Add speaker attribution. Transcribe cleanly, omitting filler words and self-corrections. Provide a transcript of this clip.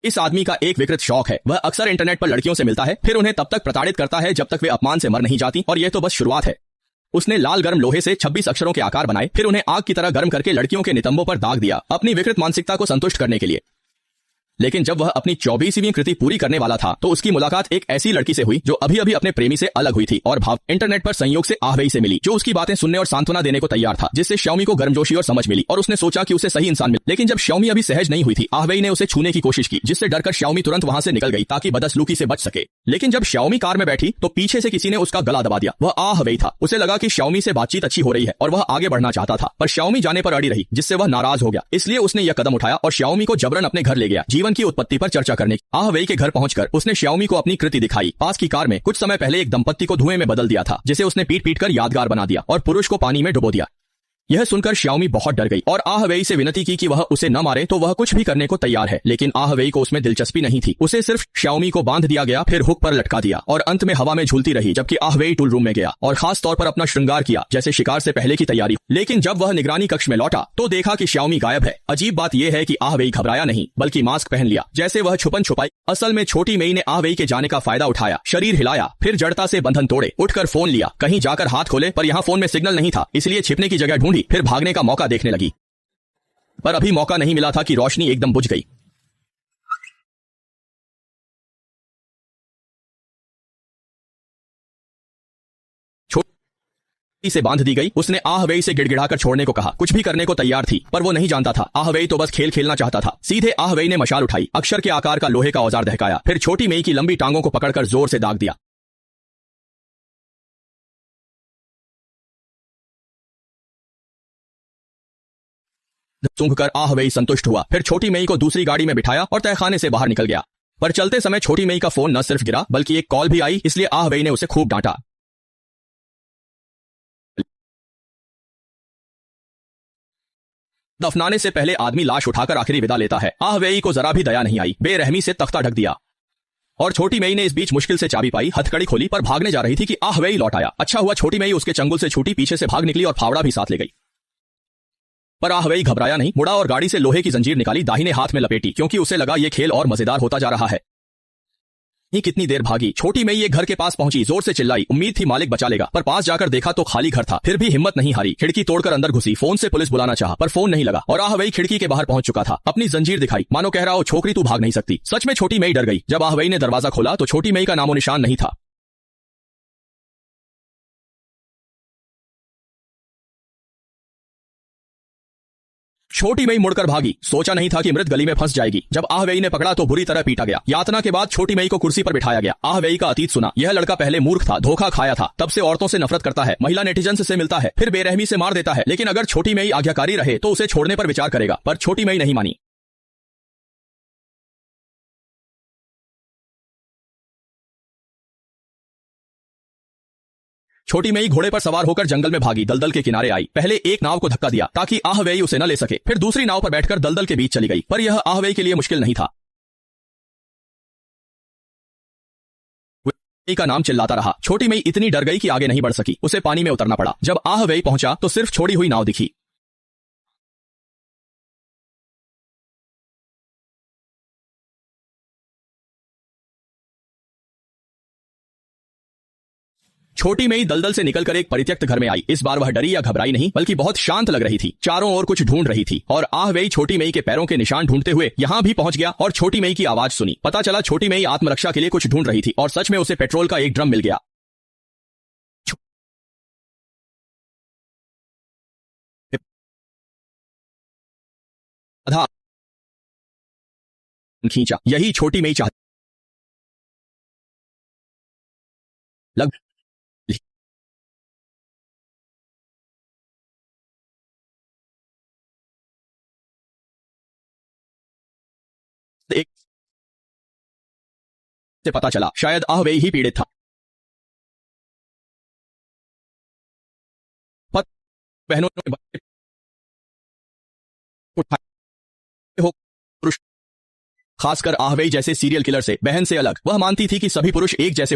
Speaker 1: इस आदमी का एक विकृत शौक है, वह अक्सर इंटरनेट पर लड़कियों से मिलता है, फिर उन्हें तब तक प्रताड़ित करता है जब तक वे अपमान से मर नहीं जाती, और यह तो बस शुरुआत है। उसने लाल गर्म लोहे से 26 अक्षरों के आकार बनाए, फिर उन्हें आग की तरह गर्म करके लड़कियों के नितंबों पर दाग दिया, अपनी विकृत मानसिकता को संतुष्ट करने के लिए। लेकिन जब वह अपनी 24वीं कृति पूरी करने वाला था तो उसकी मुलाकात एक ऐसी लड़की से हुई जो अभी अभी अपने प्रेमी से अलग हुई थी और भाव इंटरनेट पर संयोग से आहवेई से मिली, जो उसकी बातें सुनने और सांत्वना देने को तैयार था, जिससे श्यामी को गर्मजोशी और समझ मिली और उसने सोचा कि उसे सही इंसान मिले। लेकिन जब श्यामी अभी सहज नहीं हुई थी, आहवेई ने उसे छूने की कोशिश की, जिससे डरकर श्यामी तुरंत वहां से निकल गई ताकि बदसलूकी से बच सके। लेकिन जब श्यामी कार में बैठी तो पीछे से किसी ने उसका गला दबा दिया। वह आहवेई था। उसे लगा कि श्यामी से बातचीत अच्छी हो रही है और वह आगे बढ़ना चाहता था, पर श्यामी जाने पर अड़ी रही, जिससे वह नाराज हो गया। इसलिए उसने यह कदम उठाया और श्यामी को जबरन अपने घर ले गया, जीवन की उत्पत्ति पर चर्चा करने। आहवेई के घर पहुंचकर उसने श्यामी को अपनी कृति दिखाई। पास की कार में कुछ समय पहले एक दंपत्ति को धुएं में बदल दिया था, जिसे उसने पीट पीट कर यादगार बना दिया और पुरुष को पानी में डुबो दिया। यह सुनकर श्यामी बहुत डर गई और आहवेई से विनती की कि वह उसे न मारे तो वह कुछ भी करने को तैयार है, लेकिन आहवेई को उसमें दिलचस्पी नहीं थी। उसे सिर्फ श्यामी को बांध दिया गया, फिर हुक पर लटका दिया और अंत में हवा में झूलती रही, जबकि आहवेई टूल रूम में गया और खास तौर पर अपना श्रृंगार किया, जैसे शिकार से पहले की तैयारी। लेकिन जब वह निगरानी कक्ष में लौटा तो देखा कि श्यामी गायब है। अजीब बात यह है कि आहवेई घबराया नहीं, बल्कि मास्क पहन लिया, जैसे वह छुपन छुपाई। असल में छोटी मेई ने आहवेई के जाने का फायदा उठाया, शरीर हिलाया, फिर जड़ता से बंधन तोड़े, उठकर फोन लिया, कहीं जाकर हाथ खोले, पर यहाँ फोन में सिग्नल नहीं था, इसलिए छिपने की जगह ढूंढी, फिर भागने का मौका देखने लगी। पर अभी मौका नहीं मिला था कि रोशनी एकदम बुझ गई। छोटी से बांध दी गई। उसने आहवेई से गिड़गिड़ाकर छोड़ने को कहा, कुछ भी करने को तैयार थी, पर वो नहीं जानता था आहवेई तो बस खेल खेलना चाहता था। सीधे आहवेई ने मशाल उठाई, अक्षर के आकार का लोहे का औजार दहकाया, फिर छोटी मेई की लंबी टांगों को पकड़कर जोर से दाग दिया। सूंघकर आहवेई संतुष्ट हुआ, फिर छोटी मेई को दूसरी गाड़ी में बिठाया और तहखाने से बाहर निकल गया। पर चलते समय छोटी मेई का फोन न सिर्फ गिरा बल्कि एक कॉल भी आई, इसलिए आहवेई ने उसे खूब डांटा। दफनाने से पहले आदमी लाश उठाकर आखिरी विदा लेता है। आहवेई को जरा भी दया नहीं आई, बेरहमी से तख्ता ढक दिया। और छोटी मेई ने इस बीच मुश्किल से चाबी पाई, हथकड़ी खोली, पर भागने जा रही थी कि आहवेई लौट आया। अच्छा हुआ छोटी मेई उसके चंगुल से छूटी, पीछे से भाग निकली और फावड़ा भी साथ ले गई। पर आहवेई घबराया नहीं, मुड़ा और गाड़ी से लोहे की जंजीर निकाली, दाहिने हाथ में लपेटी, क्योंकि उसे लगा ये खेल और मजेदार होता जा रहा है। ही कितनी देर भागी। छोटी मेई एक घर के पास पहुंची, जोर से चिल्लाई, उम्मीद थी मालिक बचा लेगा, पर पास जाकर देखा तो खाली घर था। फिर भी हिम्मत नहीं हारी, खिड़की तोड़कर अंदर घुसी, फोन से पुलिस बुलाना चाहा, पर फोन नहीं लगा और आहवेई खिड़की के बाहर पहुंच चुका था। अपनी जंजीर दिखाई, मानो कह रहा हो छोकरी तू भाग नहीं सकती। सच में छोटी मेई डर गई। जब आहवेई ने दरवाजा खोला तो छोटी मेई का नामो निशान नहीं था। छोटी मेई मुड़कर भागी, सोचा नहीं था कि मृत गली में फंस जाएगी। जब आहवेई ने पकड़ा तो बुरी तरह पीटा गया। यातना के बाद छोटी मेई को कुर्सी पर बिठाया गया। आहवेई का अतीत सुना। यह लड़का पहले मूर्ख था, धोखा खाया था, तब से औरतों से नफरत करता है, महिला नेटिजन्स से मिलता है, फिर बेरहमी से मार देता है। लेकिन अगर छोटी मेई आज्ञाकारी रहे तो उसे छोड़ने पर विचार करेगा, पर छोटी मेई नहीं मानी। छोटी मेई घोड़े पर सवार होकर जंगल में भागी, दलदल के किनारे आई। पहले एक नाव को धक्का दिया ताकि आहवेई उसे न ले सके, फिर दूसरी नाव पर बैठकर दलदल के बीच चली गई। पर यह आहवेई के लिए मुश्किल नहीं था। मेई का नाम चिल्लाता रहा। छोटी मेई इतनी डर गई कि आगे नहीं बढ़ सकी, उसे पानी में उतरना पड़ा। जब आहवेई पहुंचा तो सिर्फ छोड़ी हुई नाव दिखी। छोटी मेई दलदल से निकलकर एक परित्यक्त घर में आई। इस बार वह डरी या घबराई नहीं, बल्कि बहुत शांत लग रही थी, चारों ओर कुछ ढूंढ रही थी। और आहवेई छोटी मेई के पैरों के निशान ढूंढते हुए यहां भी पहुंच गया और छोटी मेई की आवाज सुनी। पता चला छोटी मेई आत्मरक्षा के लिए कुछ ढूंढ रही थी और सच में उसे पेट्रोल का एक ड्रम मिल गया। आधा खींचा, यही छोटी मेई चाहती। लग एक से पता चला शायद आहवेई ही पीड़ित था। पर बहनों ने बच्चे उठाए हो, पुरुष, खासकर आहवेई जैसे सीरियल किलर से, बहन से अलग। वह मानती थी कि सभी पुरुष एक जैसे